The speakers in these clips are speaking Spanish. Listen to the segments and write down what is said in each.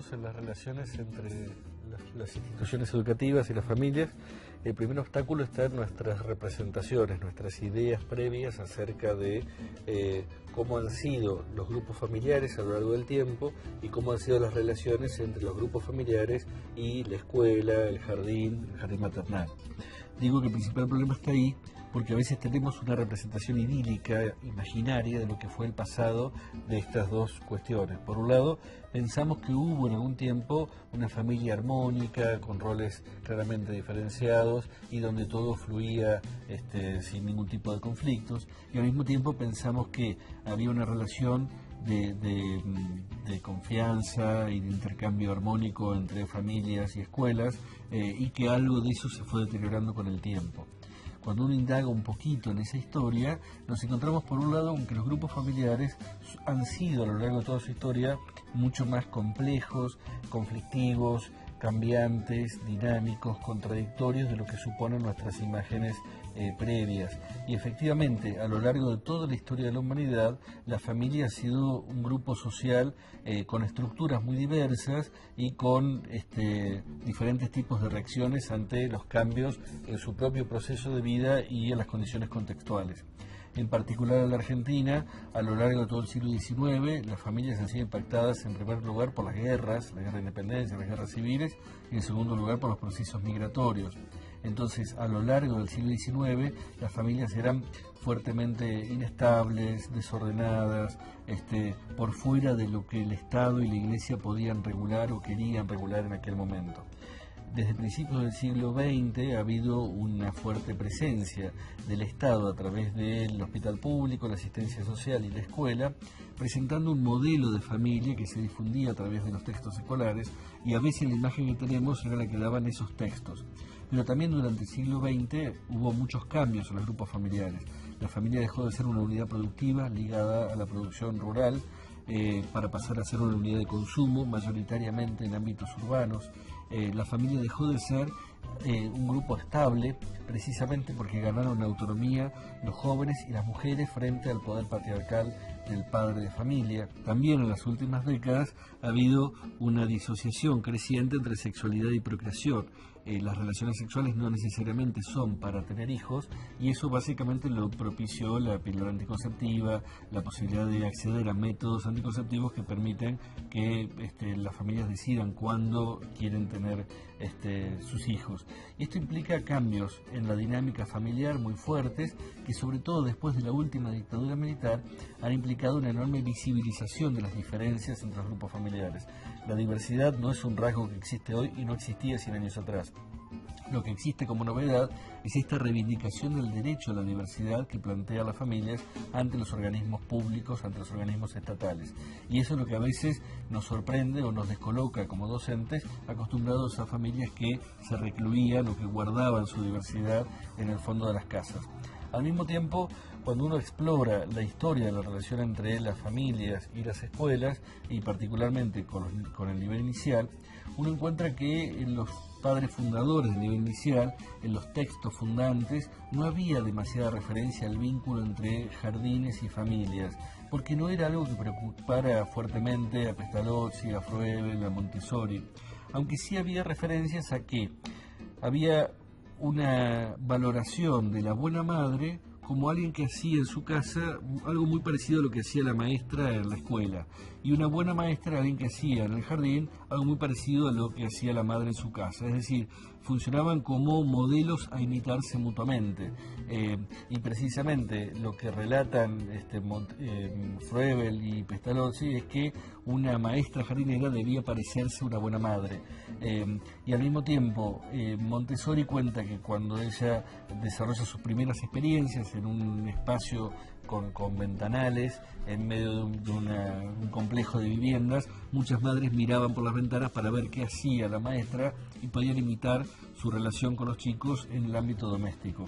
pensamos en las relaciones entre las instituciones educativas y las familias, el primer obstáculo está en nuestras representaciones, nuestras ideas previas acerca de cómo han sido los grupos familiares a lo largo del tiempo y cómo han sido las relaciones entre los grupos familiares y la escuela, el jardín maternal. Digo que el principal problema está ahí porque a veces tenemos una representación idílica, imaginaria, de lo que fue el pasado de estas dos cuestiones. Por un lado, pensamos que hubo en algún tiempo una familia armónica, con roles claramente diferenciados y donde todo fluía sin ningún tipo de conflictos, y al mismo tiempo pensamos que había una relación de confianza y de intercambio armónico entre familias y escuelas, y que algo de eso se fue deteriorando con el tiempo. Cuando uno indaga un poquito en esa historia, nos encontramos por un lado con que los grupos familiares han sido a lo largo de toda su historia mucho más complejos, conflictivos, cambiantes, dinámicos, contradictorios de lo que suponen nuestras imágenes previas. Y efectivamente, a lo largo de toda la historia de la humanidad, la familia ha sido un grupo social con estructuras muy diversas y con diferentes tipos de reacciones ante los cambios en su propio proceso de vida y en las condiciones contextuales. En particular en la Argentina, a lo largo de todo el siglo XIX, las familias han sido impactadas en primer lugar por las guerras, la guerra de independencia, las guerras civiles, y en segundo lugar por los procesos migratorios. Entonces, a lo largo del siglo XIX, las familias eran fuertemente inestables, desordenadas, por fuera de lo que el Estado y la Iglesia podían regular o querían regular en aquel momento. Desde principios del siglo XX ha habido una fuerte presencia del Estado a través del hospital público, la asistencia social y la escuela, presentando un modelo de familia que se difundía a través de los textos escolares, y a veces la imagen que tenemos era la que daban esos textos. Pero también durante el siglo XX hubo muchos cambios en los grupos familiares. La familia dejó de ser una unidad productiva ligada a la producción rural, para pasar a ser una unidad de consumo, mayoritariamente en ámbitos urbanos. La familia dejó de ser un grupo estable, precisamente porque ganaron autonomía los jóvenes y las mujeres frente al poder patriarcal del padre de familia. También en las últimas décadas ha habido una disociación creciente entre sexualidad y procreación. Las relaciones sexuales no necesariamente son para tener hijos, y eso básicamente lo propició la píldora anticonceptiva, la posibilidad de acceder a métodos anticonceptivos que permiten que las familias decidan cuándo quieren tener sus hijos. Y esto implica cambios en la dinámica familiar muy fuertes, que sobre todo después de la última dictadura militar han implicado una enorme visibilización de las diferencias entre los grupos familiares. La diversidad no es un rasgo que existe hoy y no existía 100 años atrás. Lo que existe como novedad es esta reivindicación del derecho a la diversidad que plantea las familias ante los organismos públicos, ante los organismos estatales. Y eso es lo que a veces nos sorprende o nos descoloca como docentes, acostumbrados a familias que se recluían o que guardaban su diversidad en el fondo de las casas. Al mismo tiempo, cuando uno explora la historia de la relación entre las familias y las escuelas, y particularmente con el nivel inicial, uno encuentra que en los padres fundadores del nivel inicial, en los textos fundantes, no había demasiada referencia al vínculo entre jardines y familias, porque no era algo que preocupara fuertemente a Pestalozzi, a Froebel, a Montessori, aunque sí había referencias a que había una valoración de la buena madre como alguien que hacía en su casa algo muy parecido a lo que hacía la maestra en la escuela, y una buena maestra alguien que hacía en el jardín algo muy parecido a lo que hacía la madre en su casa. Es decir, funcionaban como modelos a imitarse mutuamente, y precisamente lo que relatan Froebel y Pestalozzi es que una maestra jardinera debía parecerse a una buena madre, y al mismo tiempo Montessori cuenta que cuando ella desarrolla sus primeras experiencias en un espacio con ventanales en medio de un complejo de viviendas, muchas madres miraban por las ventanas para ver qué hacía la maestra y podían imitar su relación con los chicos en el ámbito doméstico.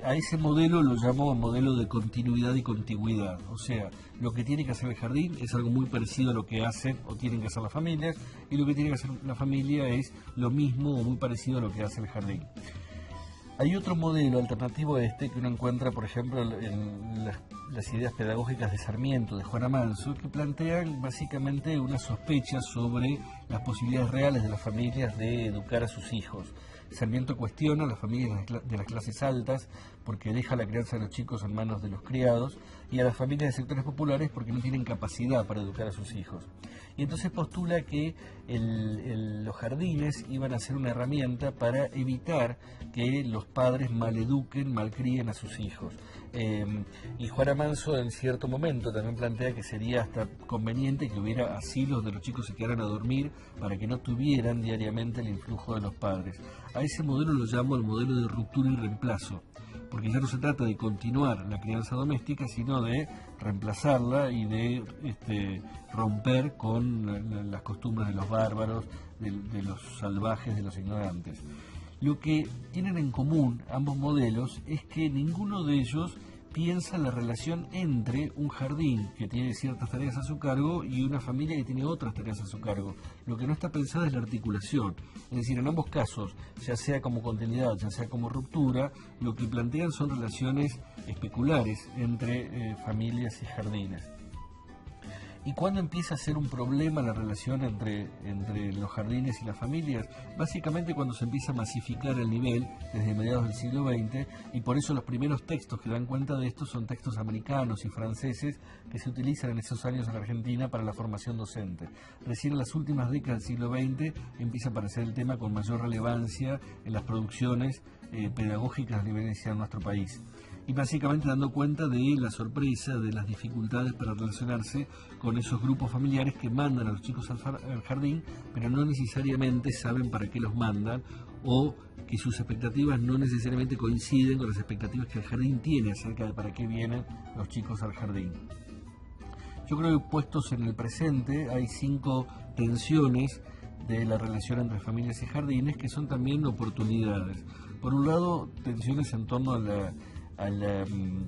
A ese modelo lo llamó modelo de continuidad y contigüidad, o sea, lo que tiene que hacer el jardín es algo muy parecido a lo que hacen o tienen que hacer las familias, y lo que tiene que hacer la familia es lo mismo o muy parecido a lo que hace el jardín. Hay otro modelo alternativo a este que uno encuentra, por ejemplo, en las ideas pedagógicas de Sarmiento, de Juana Manso, que plantean básicamente una sospecha sobre las posibilidades reales de las familias de educar a sus hijos. Sarmiento cuestiona a las familias de las clases altas porque deja la crianza de los chicos en manos de los criados, y a las familias de sectores populares porque no tienen capacidad para educar a sus hijos. Y entonces postula que los jardines iban a ser una herramienta para evitar que los padres maleduquen, malcríen a sus hijos. Y Juana Manso en cierto momento también plantea que sería hasta conveniente que hubiera asilos donde los chicos se quedaran a dormir para que no tuvieran diariamente el influjo de los padres. A ese modelo lo llamo el modelo de ruptura y reemplazo, porque ya no se trata de continuar la crianza doméstica, sino de reemplazarla y de romper con las costumbres de los bárbaros, de los salvajes, de los ignorantes. Lo que tienen en común ambos modelos es que ninguno de ellos piensa la relación entre un jardín que tiene ciertas tareas a su cargo y una familia que tiene otras tareas a su cargo. Lo que no está pensado es la articulación. Es decir, en ambos casos, ya sea como continuidad, ya sea como ruptura, lo que plantean son relaciones especulares entre familias y jardines. ¿Y cuándo empieza a ser un problema la relación entre los jardines y las familias? Básicamente cuando se empieza a masificar el nivel desde mediados del siglo XX, y por eso los primeros textos que dan cuenta de esto son textos americanos y franceses que se utilizan en esos años en Argentina para la formación docente. Recién en las últimas décadas del siglo XX empieza a aparecer el tema con mayor relevancia en las producciones pedagógicas a nivel inicial en nuestro país. Y básicamente dando cuenta de la sorpresa, de las dificultades para relacionarse con esos grupos familiares que mandan a los chicos al jardín, pero no necesariamente saben para qué los mandan, o que sus expectativas no necesariamente coinciden con las expectativas que el jardín tiene acerca de para qué vienen los chicos al jardín. Yo creo que puestos en el presente hay 5 tensiones de la relación entre familias y jardines que son también oportunidades. Por un lado, tensiones en torno a la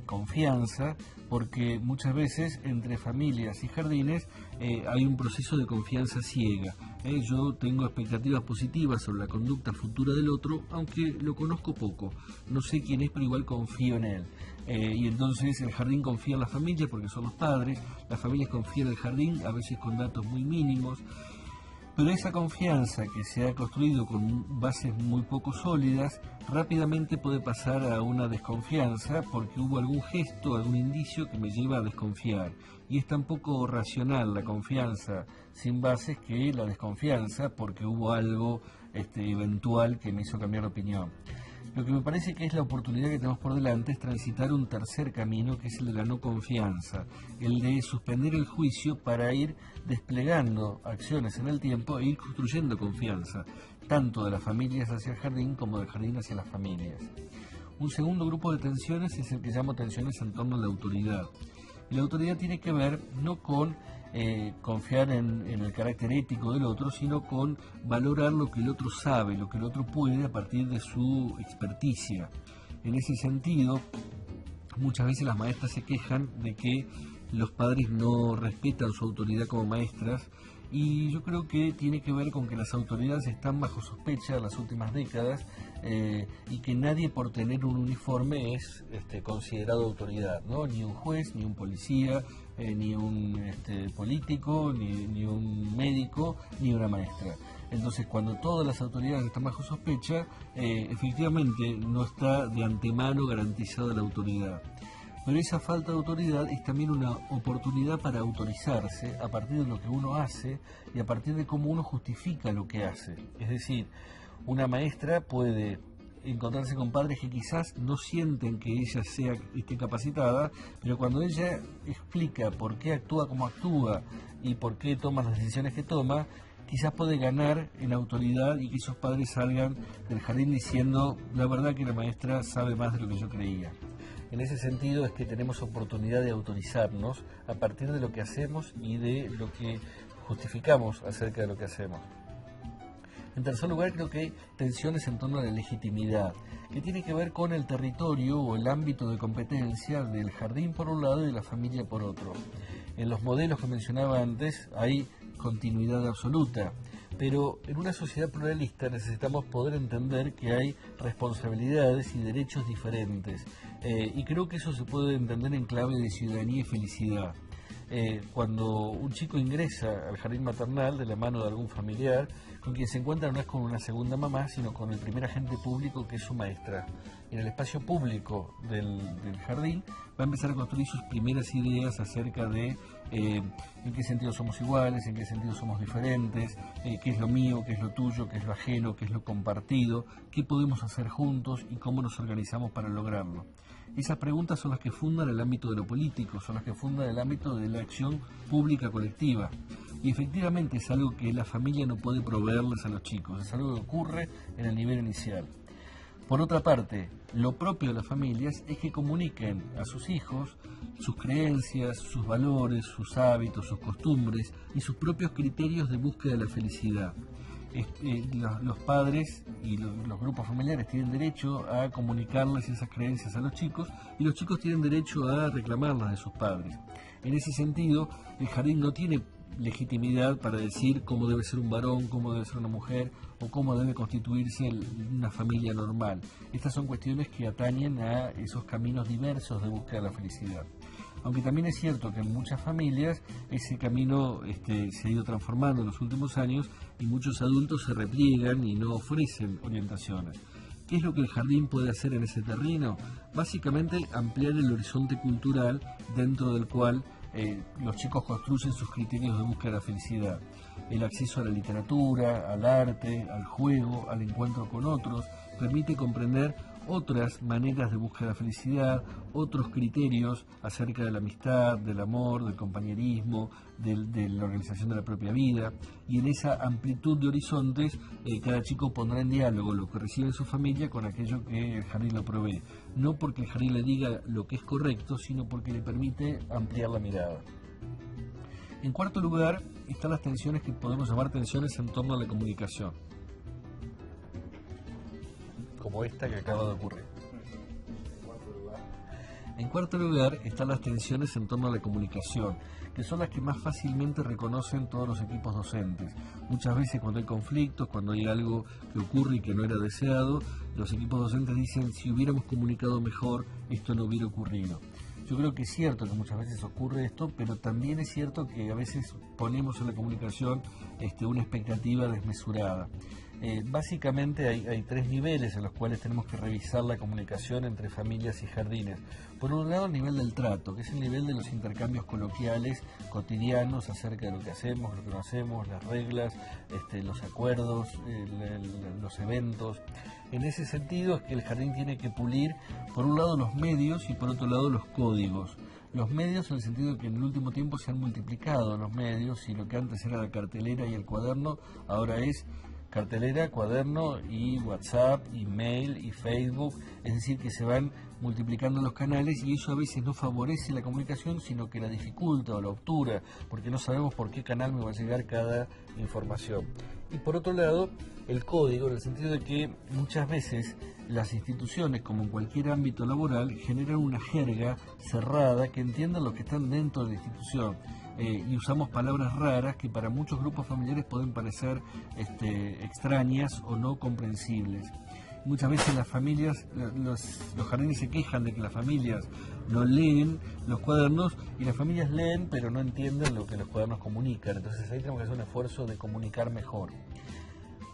confianza, porque muchas veces entre familias y jardines hay un proceso de confianza ciega. Yo tengo expectativas positivas sobre la conducta futura del otro, aunque lo conozco poco, no sé quién es, pero igual confío en él. Y entonces el jardín confía en la familia porque son los padres, las familias confían en el jardín, a veces con datos muy mínimos. Pero esa confianza que se ha construido con bases muy poco sólidas, rápidamente puede pasar a una desconfianza porque hubo algún gesto, algún indicio que me lleva a desconfiar. Y es tan poco racional la confianza sin bases que la desconfianza porque hubo algo eventual que me hizo cambiar de opinión. Lo que me parece que es la oportunidad que tenemos por delante es transitar un tercer camino, que es el de la no confianza, el de suspender el juicio para ir desplegando acciones en el tiempo e ir construyendo confianza, tanto de las familias hacia el jardín como del jardín hacia las familias. Un segundo grupo de tensiones es el que llamo tensiones en torno a la autoridad. Y la autoridad tiene que ver no con confiar en el carácter ético del otro, sino con valorar lo que el otro sabe, lo que el otro puede a partir de su experticia. En ese sentido, muchas veces las maestras se quejan de que los padres no respetan su autoridad como maestras, y yo creo que tiene que ver con que las autoridades están bajo sospecha en las últimas décadas y que nadie por tener un uniforme es considerado autoridad, ¿no? Ni un juez, ni un policía, ni un político, ni un médico, ni una maestra. Entonces, cuando todas las autoridades están bajo sospecha, efectivamente no está de antemano garantizada la autoridad. Pero esa falta de autoridad es también una oportunidad para autorizarse a partir de lo que uno hace y a partir de cómo uno justifica lo que hace. Es decir, una maestra puede encontrarse con padres que quizás no sienten que ella esté capacitada, pero cuando ella explica por qué actúa como actúa y por qué toma las decisiones que toma, quizás puede ganar en autoridad y que esos padres salgan del jardín diciendo: la verdad que la maestra sabe más de lo que yo creía. En ese sentido es que tenemos oportunidad de autorizarnos a partir de lo que hacemos y de lo que justificamos acerca de lo que hacemos. En tercer lugar, creo que hay tensiones en torno a la legitimidad, que tiene que ver con el territorio o el ámbito de competencia del jardín por un lado y de la familia por otro. En los modelos que mencionaba antes hay continuidad absoluta, Pero en una sociedad pluralista necesitamos poder entender que hay responsabilidades y derechos diferentes. Y creo que eso se puede entender en clave de ciudadanía y felicidad. Cuando un chico ingresa al jardín maternal de la mano de algún familiar, con quien se encuentra no es con una segunda mamá, sino con el primer agente público que es su maestra. En el espacio público del jardín va a empezar a construir sus primeras ideas acerca de en qué sentido somos iguales, en qué sentido somos diferentes, qué es lo mío, qué es lo tuyo, qué es lo ajeno, qué es lo compartido, qué podemos hacer juntos y cómo nos organizamos para lograrlo. Esas preguntas son las que fundan el ámbito de lo político, son las que fundan el ámbito de la acción pública colectiva. Y efectivamente es algo que la familia no puede proveerles a los chicos, es algo que ocurre en el nivel inicial. Por otra parte, lo propio de las familias es que comuniquen a sus hijos sus creencias, sus valores, sus hábitos, sus costumbres y sus propios criterios de búsqueda de la felicidad. Los padres y los grupos familiares tienen derecho a comunicarles esas creencias a los chicos y los chicos tienen derecho a reclamarlas de sus padres. En ese sentido, el jardín no tiene legitimidad para decir cómo debe ser un varón, cómo debe ser una mujer o cómo debe constituirse una familia normal. Estas son cuestiones que atañen a esos caminos diversos de búsqueda de la felicidad. Aunque también es cierto que en muchas familias ese camino se ha ido transformando en los últimos años y muchos adultos se repliegan y no ofrecen orientaciones. ¿Qué es lo que el jardín puede hacer en ese terreno? Básicamente ampliar el horizonte cultural dentro del cual los chicos construyen sus criterios de búsqueda de la felicidad. El acceso a la literatura, al arte, al juego, al encuentro con otros, permite comprender otras maneras de búsqueda de la felicidad, otros criterios acerca de la amistad, del amor, del compañerismo, de la organización de la propia vida, y en esa amplitud de horizontes cada chico pondrá en diálogo lo que recibe en su familia con aquello que el jardín lo provee, no porque el jardín le diga lo que es correcto, sino porque le permite ampliar la mirada. En cuarto lugar, están las tensiones que podemos llamar tensiones en torno a la comunicación, como esta que acaba de ocurrir. En cuarto lugar están las tensiones en torno a la comunicación, que son las que más fácilmente reconocen todos los equipos docentes. Muchas veces cuando hay conflictos, cuando hay algo que ocurre y que no era deseado, los equipos docentes dicen, si hubiéramos comunicado mejor, esto no hubiera ocurrido. Yo creo que es cierto que muchas veces ocurre esto, pero también es cierto que a veces ponemos en la comunicación una expectativa desmesurada. Básicamente hay tres niveles en los cuales tenemos que revisar la comunicación entre familias y jardines. Por un lado, el nivel del trato, que es el nivel de los intercambios coloquiales cotidianos acerca de lo que hacemos, lo que no hacemos, las reglas, los acuerdos, los eventos. En ese sentido es que el jardín tiene que pulir, por un lado, los medios y por otro lado, los códigos. Los medios en el sentido de que en el último tiempo se han multiplicado los medios y lo que antes era la cartelera y el cuaderno, ahora es cartelera, cuaderno y WhatsApp, y mail y Facebook, es decir, que se van multiplicando los canales y eso a veces no favorece la comunicación, sino que la dificulta o la obtura, porque no sabemos por qué canal me va a llegar cada información. Y por otro lado, el código, en el sentido de que muchas veces las instituciones, como en cualquier ámbito laboral, generan una jerga cerrada que entiendan los que están dentro de la institución. Y usamos palabras raras que para muchos grupos familiares pueden parecer extrañas o no comprensibles. Muchas veces las familias, los jardines se quejan de que las familias no leen los cuadernos y las familias leen pero no entienden lo que los cuadernos comunican. Entonces ahí tenemos que hacer un esfuerzo de comunicar mejor.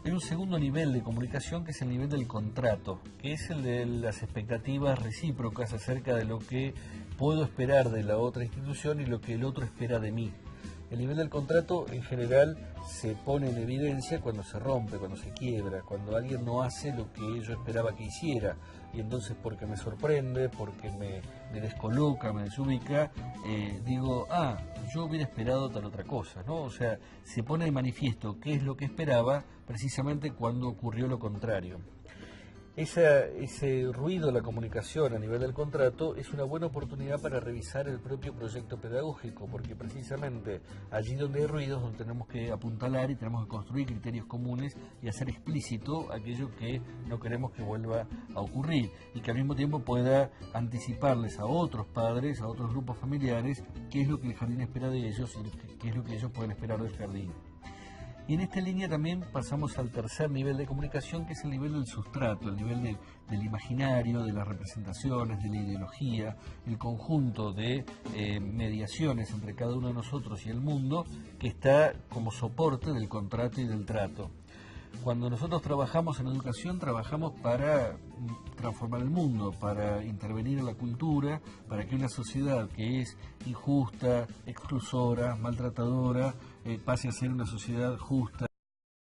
Hay un segundo nivel de comunicación que es el nivel del contrato, que es el de las expectativas recíprocas acerca de lo que puedo esperar de la otra institución y lo que el otro espera de mí. El nivel del contrato en general se pone en evidencia cuando se rompe, cuando se quiebra, cuando alguien no hace lo que yo esperaba que hiciera y entonces porque me sorprende, porque me descoloca, me desubica, digo, yo hubiera esperado tal otra cosa, ¿no? O sea, se pone de manifiesto qué es lo que esperaba precisamente cuando ocurrió lo contrario. Ese ruido de la comunicación a nivel del contrato es una buena oportunidad para revisar el propio proyecto pedagógico, porque precisamente allí donde hay ruidos, donde tenemos que apuntalar y tenemos que construir criterios comunes y hacer explícito aquello que no queremos que vuelva a ocurrir y que al mismo tiempo pueda anticiparles a otros padres, a otros grupos familiares, qué es lo que el jardín espera de ellos y qué es lo que ellos pueden esperar del jardín. Y en esta línea también pasamos al tercer nivel de comunicación, que es el nivel del sustrato, el nivel del imaginario, de las representaciones, de la ideología, el conjunto de mediaciones entre cada uno de nosotros y el mundo, que está como soporte del contrato y del trato. Cuando nosotros trabajamos en educación, trabajamos para transformar el mundo, para intervenir en la cultura, para que una sociedad que es injusta, exclusora, maltratadora, pase a ser una sociedad justa.